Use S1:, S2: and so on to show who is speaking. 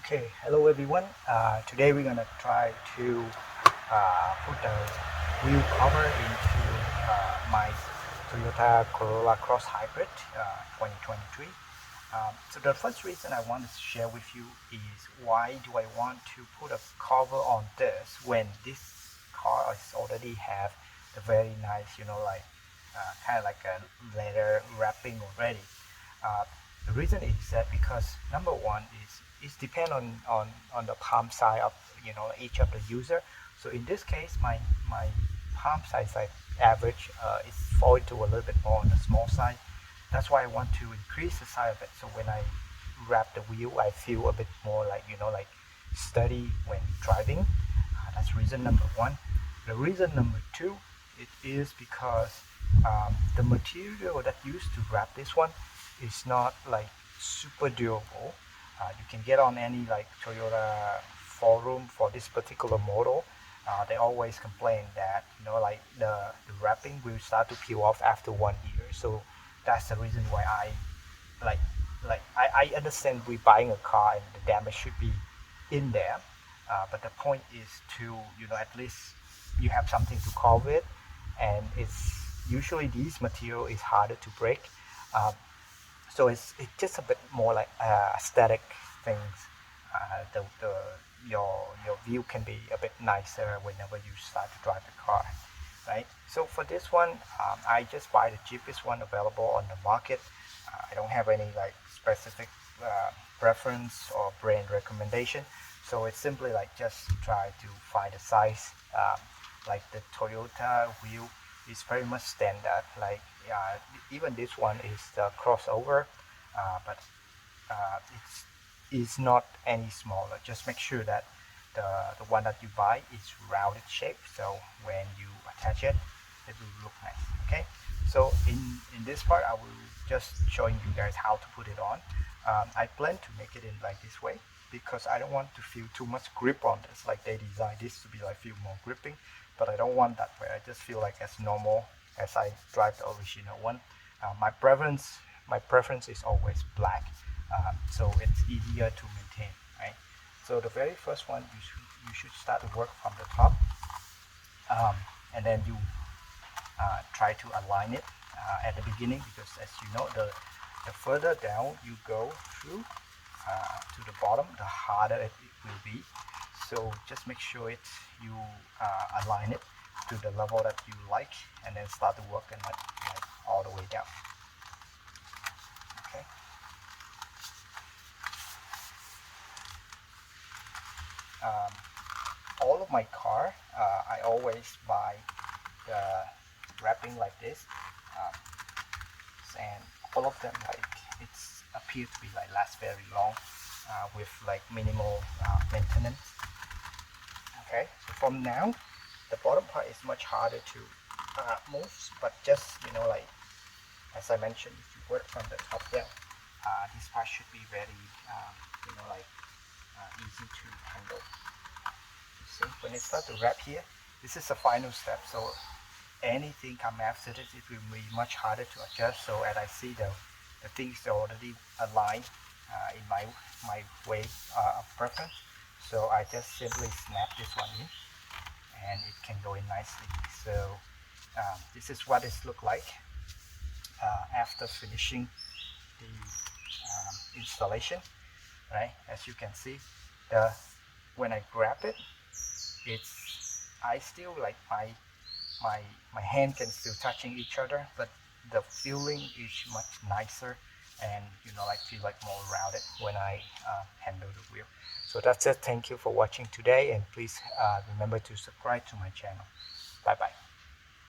S1: Okay, hello everyone. Today we're gonna try to put the wheel cover into my Toyota Corolla Cross Hybrid 2023. So the first reason I want to share with you is why do I want to put a cover on this when this car is already have the very nice, kind of like a leather wrapping already. Uh, the reason is that because number one is it depends on the palm size of each of the user. So in this case, my palm size like average is fall into a little bit more on the small side. That's why I want to increase the size of it. So when I wrap the wheel, I feel a bit more like like sturdy when driving. That's reason number one. The reason number two, it is because the material that used to wrap this one is not like super durable. You can get on any like Toyota forum for this particular model. They always complain that like the wrapping will start to peel off after 1 year. So that's the reason why like I understand we buying a car and the damage should be in there, but the point is to at least you have something to cover it, and it's usually these material is harder to break. Um, so it's just a bit more like aesthetic things. The your view can be a bit nicer whenever you start to drive the car, right? So for this one, I just buy the cheapest one available on the market. I don't have any like specific preference or brand recommendation. So it's simply like just try to find a size. Like the Toyota wheel is very much standard. Like even this one is the crossover, but it's is not any smaller. Just make sure that the one that you buy is rounded shape. So when you attach it, it will look nice. Okay. So in this part, I will just showing you guys how to put it on. I plan to make it in like this way because I don't want to feel too much grip on this. Like they designed this to be like feel more gripping, but I don't want that way. I just feel like as normal as I drive the original one. My preference is always black, so it's easier to maintain, right? So the very first one you should start to work from the top, and then you try to align it at the beginning, because as you know, the further down you go through to the bottom, the harder it will be. So just make sure you align it to the level that you like, and then start to work and like all the way down. Okay. All of my car, I always buy the wrapping like this, um, and all of them like it's appear to be like last very long with like minimal maintenance. Okay, so from now the bottom part is much harder to move, but just like as I mentioned, if you work from the top down, this part should be very easy to handle. You see, when it starts to wrap here, this is the final step. So anything come after this, it will be much harder to adjust. So as I see the things are already aligned in my way of preference, so I just simply snap this one in, and it can go in nicely. So this is what it looks like after finishing the installation, right? As you can see, when I grab it, I still like my hand can still touching each other, but the feeling is much nicer, and like feel like more rounded when I handle the wheel. So that's it. Thank you for watching today, and please remember to subscribe to my channel. Bye bye.